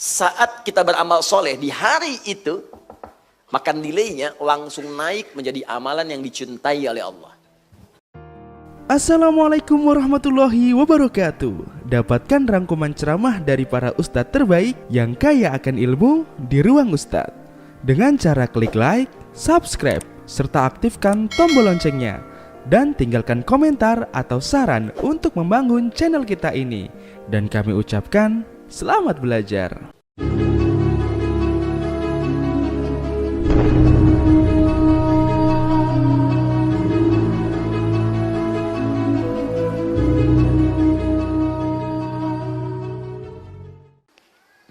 saat kita beramal soleh di hari itu, maka nilainya langsung naik menjadi amalan yang dicintai oleh Allah. Assalamualaikum warahmatullahi wabarakatuh. Dapatkan rangkuman ceramah dari para ustadz terbaik yang kaya akan ilmu di Ruang Ustadz dengan cara klik like, subscribe, serta aktifkan tombol loncengnya. Dan tinggalkan komentar atau saran untuk membangun channel kita ini. Dan kami ucapkan selamat belajar.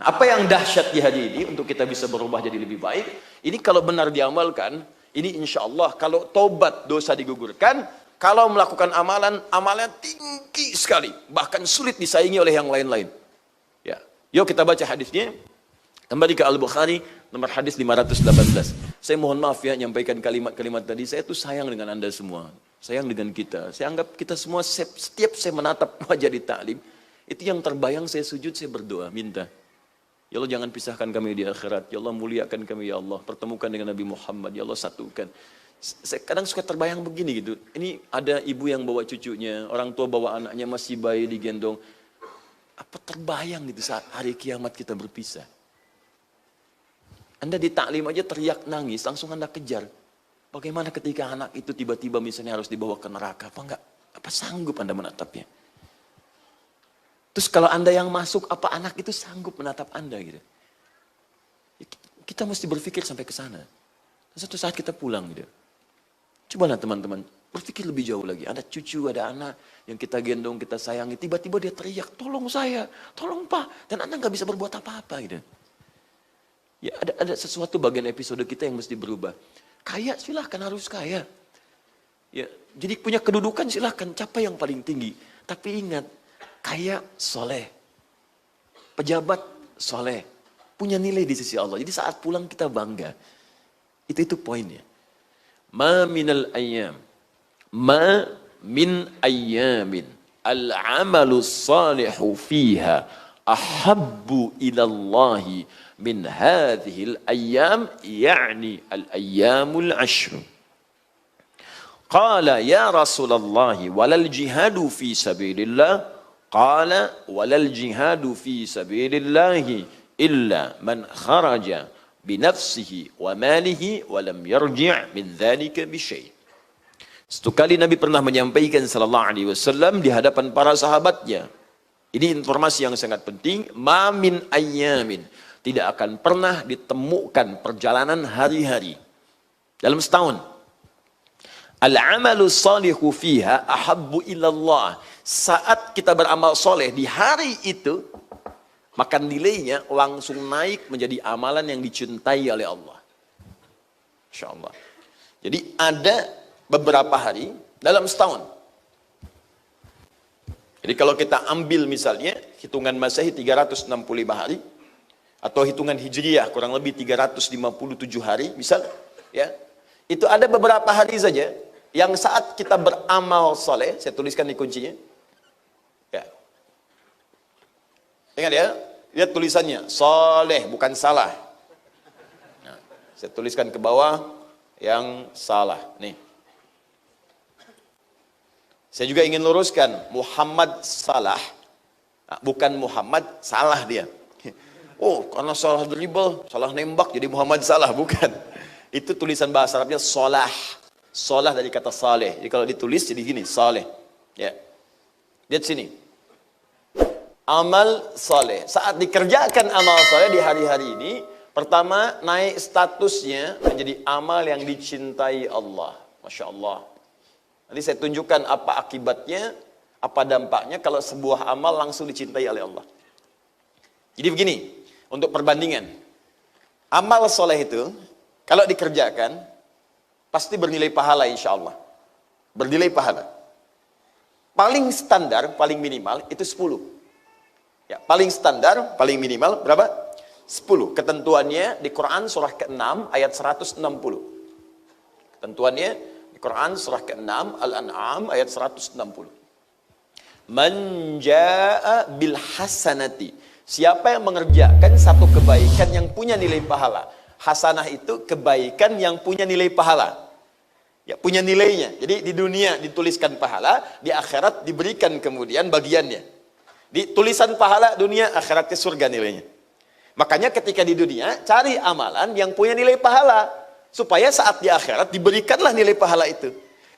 Apa yang dahsyat di hari ini untuk kita bisa berubah jadi lebih baik, ini kalau benar diamalkan, ini insya Allah kalau tobat dosa digugurkan, kalau melakukan amalan tinggi sekali, bahkan sulit disaingi oleh yang lain-lain. Ya, yuk kita baca hadisnya. Kembali ke Al-Bukhari, nomor hadis 518. Saya mohon maaf ya, nyampaikan kalimat-kalimat tadi, saya tuh sayang dengan Anda semua, sayang dengan kita. Saya anggap kita semua, setiap saya menatap wajah di taklim, itu yang terbayang saya sujud, saya berdoa, minta. Ya Allah jangan pisahkan kami di akhirat. Ya Allah muliakan kami ya Allah. Pertemukan dengan Nabi Muhammad. Ya Allah satukan. Saya kadang suka terbayang begini gitu. Ini ada ibu yang bawa cucunya. Orang tua bawa anaknya masih bayi digendong. Apa terbayang gitu saat hari kiamat kita berpisah. Anda di taklim aja teriak nangis. Langsung Anda kejar. Bagaimana ketika anak itu tiba-tiba misalnya harus dibawa ke neraka. Apa enggak? Apa sanggup Anda menatapnya? Terus kalau Anda yang masuk, apa anak itu sanggup menatap Anda gitu? Kita mesti berpikir sampai ke sana. Satu saat kita pulang gitu. Cobalah teman-teman, berpikir lebih jauh lagi. Ada cucu, ada anak yang kita gendong, kita sayangi. Tiba-tiba dia teriak, tolong saya, tolong Pak. Dan Anda nggak bisa berbuat apa-apa gitu. Ya ada sesuatu bagian episode kita yang mesti berubah. Kaya silahkan harus kaya. Ya, jadi punya kedudukan silahkan, capai yang paling tinggi. Tapi ingat, kaya soleh, pejabat soleh, punya nilai di sisi Allah. Jadi saat pulang kita bangga. Itu poinnya. Ma minal ayyam, ma min ayyamin, al-amalu salihu fiha ahabbu ilallahi min hadhil ayyam, ya'ni al-ayyamul ashru. Qala ya Rasulullah walal jihadu fi sabilillah. Qala walal jihadu fi sabilillahi illa man kharaja binafsihi wa malihi wa lam yarji' min dzalika bi syai'. Satu kali Nabi pernah menyampaikan sallallahu alaihi wasallam di hadapan para sahabatnya. Ini informasi yang sangat penting, ma min ayyamin, tidak akan pernah ditemukan perjalanan hari-hari dalam setahun. Al-amalu salihu fiha ahabbu ilallah. Saat kita beramal soleh di hari itu, maka nilainya langsung naik menjadi amalan yang dicintai oleh Allah. Insya Allah. Jadi ada beberapa hari dalam setahun. Jadi kalau kita ambil misalnya hitungan Masehi 365 hari atau hitungan Hijriyah kurang lebih 357 hari, misal ya. Itu ada beberapa hari saja yang saat kita beramal soleh, saya tuliskan di kuncinya. Ya. Ingat ya, lihat tulisannya, soleh bukan salah. Nah, saya tuliskan ke bawah yang salah. Nih. Saya juga ingin luruskan, Muhammad salah, bukan Muhammad salah dia. Oh, karena salah dribble, salah nembak, jadi Muhammad salah, bukan. Itu tulisan bahasa Arabnya solah. Solah dari kata saleh. Jadi kalau ditulis jadi gini, saleh. Ya. Lihat sini. Amal saleh. Saat dikerjakan amal saleh di hari-hari ini, pertama naik statusnya menjadi amal yang dicintai Allah. Masya Allah. Nanti saya tunjukkan apa akibatnya, apa dampaknya kalau sebuah amal langsung dicintai oleh Allah. Jadi begini, untuk perbandingan. Amal saleh itu, kalau dikerjakan, pasti bernilai pahala insya Allah. Bernilai pahala. Paling standar, paling minimal itu 10. Ya, paling standar, paling minimal berapa? 10. Ketentuannya di Quran surah ke-6 ayat 160. Ketentuannya di Quran surah ke-6 Al-An'am ayat 160. Man jaa bil hasanati, Siapa yang mengerjakan satu kebaikan yang punya nilai pahala. Hasanah itu kebaikan yang punya nilai pahala. Ya, punya nilainya. Jadi di dunia dituliskan pahala, di akhirat diberikan kemudian bagiannya. Di tulisan pahala dunia, akhirat ke surga nilainya. Makanya ketika di dunia, cari amalan yang punya nilai pahala. Supaya saat di akhirat diberikanlah nilai pahala itu.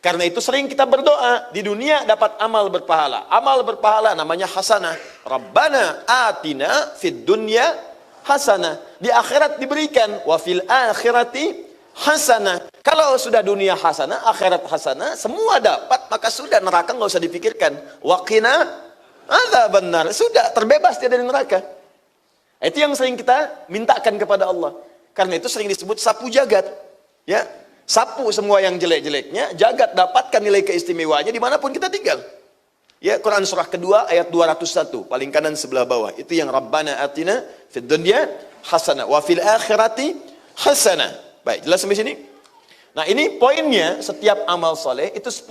Karena itu sering kita berdoa. Di dunia dapat amal berpahala. Amal berpahala namanya hasanah. Rabbana atina fid dunya hasanah. Di akhirat diberikan. Wa fil akhirati hasanah. Kalau sudah dunia hasanah, akhirat hasanah, semua dapat, maka sudah neraka nggak usah dipikirkan. Waqina adzabannar. Sudah terbebas dia dari neraka. Itu yang sering kita mintakan kepada Allah. Karena itu sering disebut sapu jagat. Ya, sapu semua yang jelek-jeleknya, jagat dapatkan nilai keistimewaannya dimanapun kita tinggal. Ya, Quran surah kedua ayat 201, paling kanan sebelah bawah. Itu yang Rabbana atina fid dunya hasanah wa fil akhirati hasanah. Baik, jelas sampai sini? Nah, ini poinnya, setiap amal soleh itu 10.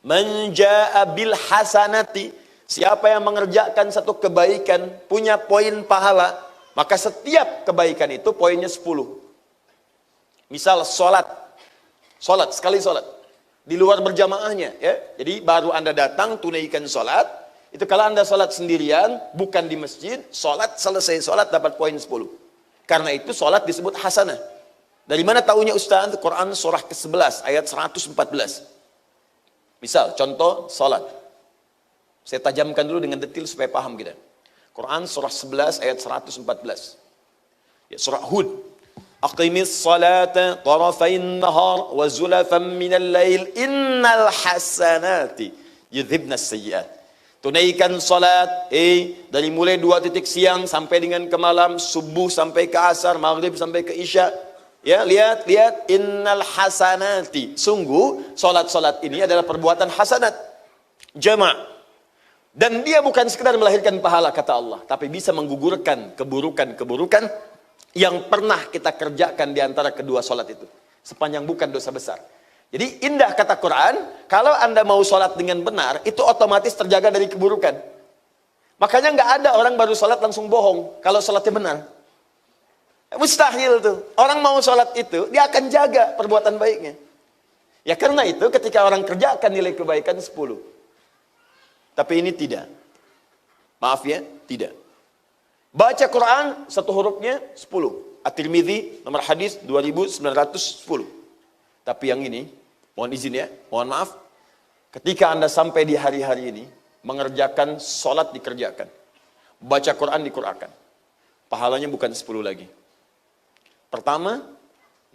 Man jaa bil hasanati. Siapa yang mengerjakan satu kebaikan, punya poin pahala, maka setiap kebaikan itu poinnya 10. Misal sholat, sekali sholat. Di luar berjamaahnya, ya. Jadi baru Anda datang, tunaikan sholat. Itu kalau Anda sholat sendirian, bukan di masjid, sholat, selesai sholat, dapat poin 10. Karena itu sholat disebut hasanah. Dari mana tahunya Ustaz? Quran surah ke-11, ayat 114. Misal, contoh sholat. Saya tajamkan dulu dengan detail supaya paham kita. Quran surah 11 ayat 114. Ya, surah Hud. Aqimis salata tarafain nahar wa zulafan minal lail innal hasanati yudhibnas sayyi'at. Tunaikan salat dari mulai 2 titik siang sampai dengan ke malam, subuh sampai ke asar, maghrib sampai ke isya. Ya, lihat innal hasanati. Sungguh salat-salat ini adalah perbuatan hasanat. Jama'. Dan dia bukan sekedar melahirkan pahala kata Allah, tapi bisa menggugurkan keburukan-keburukan yang pernah kita kerjakan di antara kedua sholat itu. Sepanjang bukan dosa besar. Jadi indah kata Quran, kalau Anda mau sholat dengan benar, itu otomatis terjaga dari keburukan. Makanya nggak ada orang baru sholat langsung bohong, kalau sholatnya benar. Mustahil tuh. Orang mau sholat itu, dia akan jaga perbuatan baiknya. Ya karena itu ketika orang kerjakan nilai kebaikan 10. Tapi ini tidak. Maaf ya, tidak. Baca Quran, satu hurufnya 10. At-Tirmidzi, nomor hadis 2910. Tapi yang ini, mohon izin ya, mohon maaf. Ketika Anda sampai di hari-hari ini, mengerjakan sholat dikerjakan. Baca Quran dikurangkan. Pahalanya bukan 10 lagi. Pertama,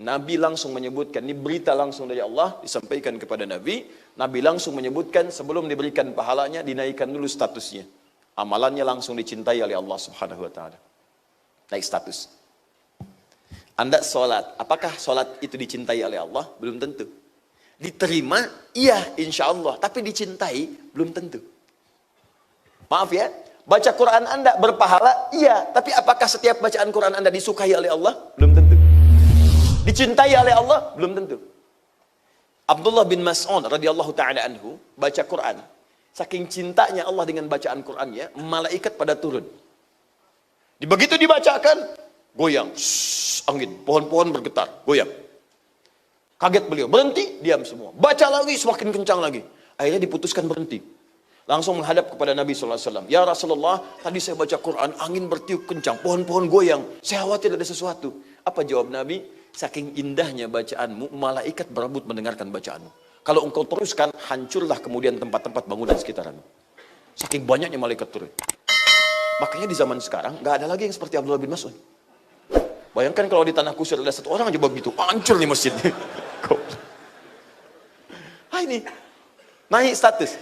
Nabi langsung menyebutkan, ini berita langsung dari Allah, disampaikan kepada Nabi. Nabi langsung menyebutkan sebelum diberikan pahalanya, dinaikkan dulu statusnya. Amalannya langsung dicintai oleh Allah subhanahu wa ta'ala. Naik status. Anda sholat, apakah sholat itu dicintai oleh Allah? Belum tentu. Diterima, iya insya Allah. Tapi dicintai, belum tentu. Maaf ya, baca Quran Anda berpahala, iya. Tapi apakah setiap bacaan Quran Anda disukai oleh Allah? Belum tentu. Dicintai oleh Allah? Belum tentu. Abdullah bin Mas'ud radhiyallahu ta'ala anhu baca Quran. Saking cintanya Allah dengan bacaan Qurannya, malaikat pada turun. Begitu dibacakan, goyang. Angin, pohon-pohon bergetar, goyang. Kaget beliau, berhenti, diam semua. Baca lagi, semakin kencang lagi. Akhirnya diputuskan berhenti. Langsung menghadap kepada Nabi SAW. Ya Rasulullah, tadi saya baca Quran, angin bertiup kencang, pohon-pohon goyang. Saya khawatir ada sesuatu. Apa jawab Nabi? Saking indahnya bacaanmu, malaikat berebut mendengarkan bacaanmu. Kalau engkau teruskan, hancurlah kemudian tempat-tempat bangunan sekitaranmu. Saking banyaknya malaikat turun. Makanya di zaman sekarang, gak ada lagi yang seperti Abdullah bin Mas'ud. Bayangkan kalau di tanah kusir ada satu orang aja begitu, hancur nih masjid. Ini, naik status.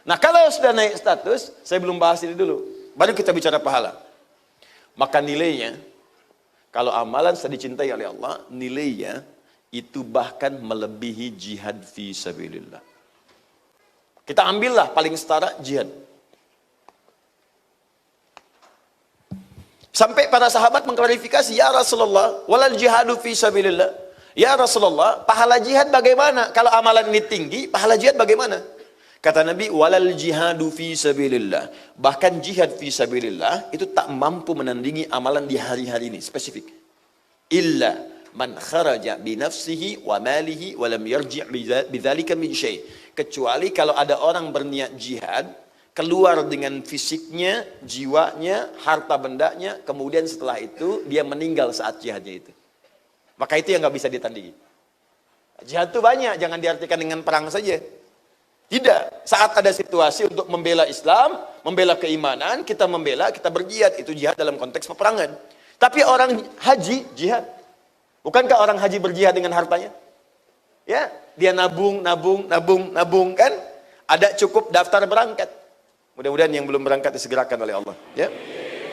Nah kalau sudah naik status, saya belum bahas ini dulu. Baru kita bicara pahala. Maka nilainya, kalau amalan sudah dicintai oleh Allah, nilainya itu bahkan melebihi jihad fi sabilillah. Kita ambillah paling setara jihad. Sampai para sahabat mengklarifikasi, ya Rasulullah, walal jihadu fi sabilillah. Ya Rasulullah, pahala jihad bagaimana? Kalau amalan ini tinggi, pahala jihad bagaimana? Kata Nabi, walal jihadu fi sabilillah. Bahkan jihad fi sabilillah itu tak mampu menandingi amalan di hari-hari ini, spesifik. Illa man kharaja bi nafsihi wa malihi wa lam yarji' bidzalika min syai'. Kecuali kalau ada orang berniat jihad, keluar dengan fisiknya, jiwanya, harta bendanya, kemudian setelah itu dia meninggal saat jihadnya itu. Maka itu yang nggak bisa ditandingi. Jihad itu banyak, jangan diartikan dengan perang saja. Tidak, saat ada situasi untuk membela Islam, membela keimanan, kita membela, kita berjihad, itu jihad dalam konteks peperangan. Tapi orang haji, jihad. Bukankah orang haji berjihad dengan hartanya? Ya, dia nabung kan? Ada cukup daftar berangkat. Mudah-mudahan yang belum berangkat disegerakan oleh Allah. Ya,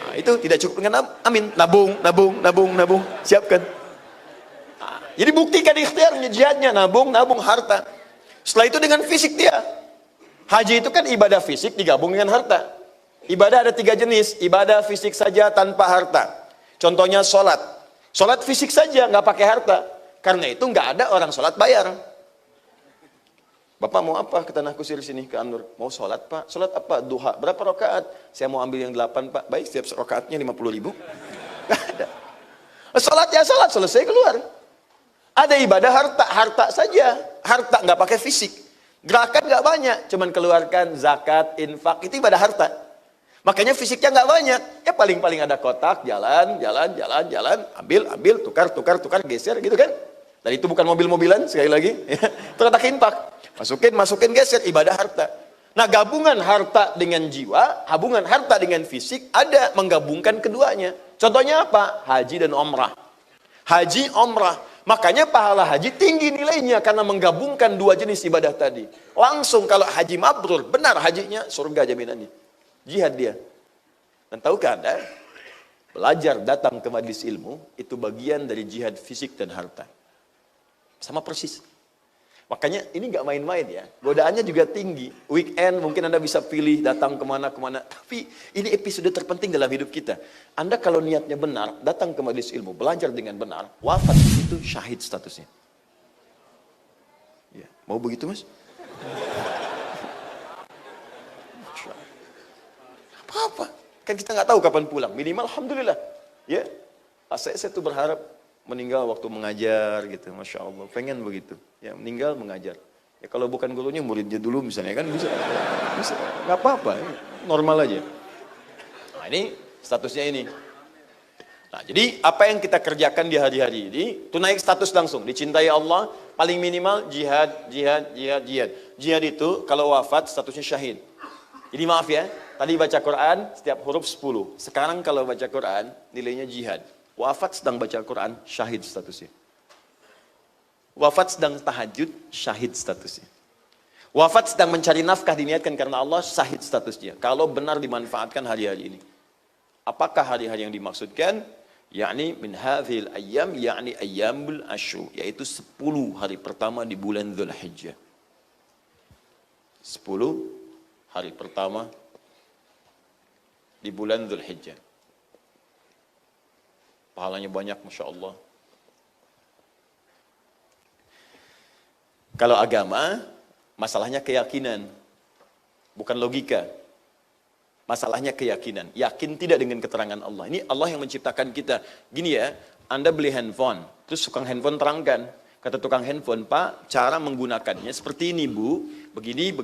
nah, itu tidak cukup dengan amin, nabung, siapkan. Nah, jadi buktikan ikhtiarnya, jihadnya, nabung harta. Setelah itu dengan fisik dia. Haji itu kan ibadah fisik digabung dengan harta. Ibadah ada 3 jenis. Ibadah fisik saja tanpa harta. Contohnya sholat. Sholat fisik saja, nggak pakai harta. Karena itu nggak ada orang sholat bayar. Bapak mau apa? Kata Nahkusir sini ke Anur. Mau sholat pak? Sholat apa? Duha. Berapa rakaat? Saya mau ambil yang 8 pak. Baik, setiap rakaatnya 50.000. Nggak ada. Sholat ya sholat, selesai keluar. Ada ibadah harta saja. Harta nggak pakai fisik. Gerakan nggak banyak, cuman keluarkan zakat, infak, itu ibadah harta. Makanya fisiknya nggak banyak. Ya paling-paling ada kotak, jalan, ambil, tukar, geser gitu kan. Dan itu bukan mobil-mobilan, sekali lagi. Itu kotak infak. Masukin, geser, ibadah harta. Nah, gabungan harta dengan jiwa, gabungan harta dengan fisik, ada menggabungkan keduanya. Contohnya apa? Haji dan umrah. Haji, umrah. Makanya pahala haji tinggi nilainya karena menggabungkan 2 jenis ibadah tadi. Langsung kalau haji mabrur, benar hajinya, surga jaminannya. Jihad dia. Dan tahukah Anda, belajar datang ke majelis ilmu, itu bagian dari jihad fisik dan harta. Sama persis. Makanya ini nggak main-main ya. Godaannya juga tinggi. Weekend mungkin Anda bisa pilih datang kemana-kemana. Tapi ini episode terpenting dalam hidup kita. Anda kalau niatnya benar, datang ke majelis ilmu, belajar dengan benar, wafat itu syahid statusnya. Ya, mau begitu mas? Apa-apa. Kan kita nggak tahu kapan pulang. Minimal alhamdulillah. Ya, saya tuh berharap meninggal waktu mengajar gitu, masya Allah, pengen begitu, ya meninggal mengajar. Ya kalau bukan gurunya muridnya dulu misalnya kan bisa, nggak apa-apa, normal aja. Nah ini statusnya ini. Nah jadi apa yang kita kerjakan di hari-hari ini, itu naik status langsung, dicintai Allah, paling minimal jihad. Jihad itu kalau wafat statusnya syahid. Jadi maaf ya, tadi baca Quran setiap huruf 10, sekarang kalau baca Quran nilainya jihad. Wafat sedang baca Quran, syahid statusnya. Wafat sedang tahajud, syahid statusnya. Wafat sedang mencari nafkah diniatkan karena Allah, syahid statusnya. Kalau benar dimanfaatkan hari-hari ini. Apakah hari-hari yang dimaksudkan? Yakni min hadhil ayyam, yakni ayyamul ashur. Yaitu 10 hari pertama di bulan Dzulhijjah. 10 hari pertama di bulan Dzulhijjah. Pahalanya banyak, Masya Allah. Kalau agama, masalahnya keyakinan. Bukan logika. Masalahnya keyakinan. Yakin tidak dengan keterangan Allah. Ini Allah yang menciptakan kita. Gini ya, Anda beli handphone. Terus tukang handphone terangkan. Kata tukang handphone, Pak, cara menggunakannya seperti ini, Bu. Begini.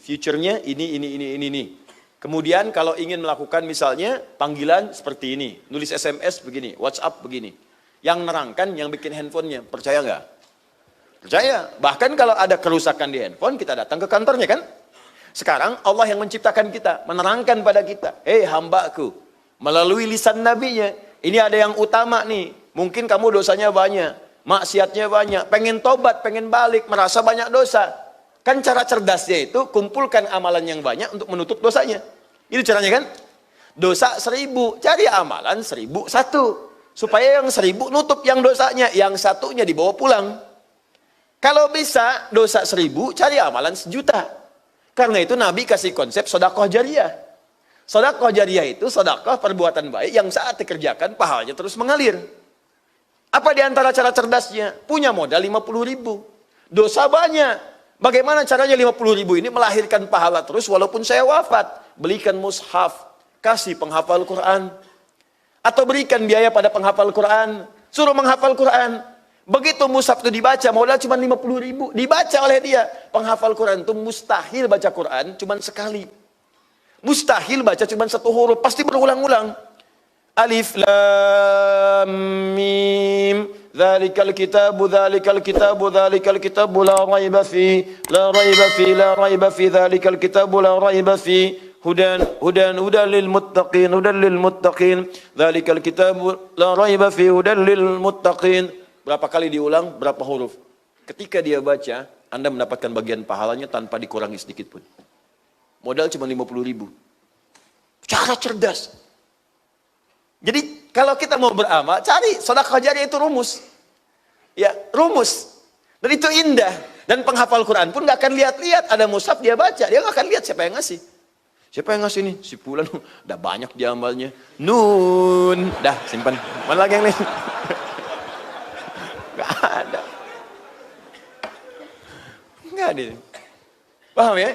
Future-nya ini. Kemudian kalau ingin melakukan misalnya panggilan seperti ini, nulis SMS begini, WhatsApp begini. Yang nerangkan yang bikin handphonenya, percaya nggak? Percaya. Bahkan kalau ada kerusakan di handphone, kita datang ke kantornya kan? Sekarang Allah yang menciptakan kita, menerangkan pada kita, hambaku, melalui lisan nabinya, ini ada yang utama nih, mungkin kamu dosanya banyak, maksiatnya banyak, pengen tobat, pengen balik, merasa banyak dosa. Kan cara cerdasnya itu kumpulkan amalan yang banyak untuk menutup dosanya. Itu caranya kan? Dosa 1000, cari amalan 1001. Supaya yang 1000 nutup yang dosanya, yang satunya dibawa pulang. Kalau bisa dosa 1000, cari amalan 1.000.000. Karena itu Nabi kasih konsep sedekah jariyah. Sedekah jariyah itu sedekah perbuatan baik yang saat dikerjakan pahalanya terus mengalir. Apa di antara cara cerdasnya? Punya modal 50.000. Dosa banyak. Bagaimana caranya 50.000 ini melahirkan pahala terus walaupun saya wafat? Belikan mushaf, kasih penghafal Quran. Atau berikan biaya pada penghafal Quran. Suruh menghafal Quran. Begitu mushaf itu dibaca, modal cuma 50.000. Dibaca oleh dia. Penghafal Quran itu mustahil baca Quran cuma sekali. Mustahil baca cuma satu huruf. Pasti berulang-ulang. Alif lam mim dzalikal kitabu dzalikal kitabu dzalikal kitabu la raiba fi la raiba fi la raiba fi dzalikal kitabu la raiba fi hudan lil muttaqin dzalikal kitabu la raiba fi hudan lil muttaqin. Berapa kali diulang, berapa huruf. Ketika dia baca, Anda mendapatkan bagian pahalanya tanpa dikurangi sedikit pun. Modal cuma 50.000. Cara cerdas. Jadi kalau kita mau beramal, cari sedekah jariyah itu rumus. Ya, rumus. Dan itu indah. Dan penghafal Quran pun gak akan lihat-lihat. Ada mushaf dia baca, dia gak akan lihat siapa yang ngasih. Siapa yang ngasih nih? Si Fulan, udah banyak dia amalnya. Nun. Dah, simpan. Mana lagi yang lain? Gak ada. Gak ada. Paham ya?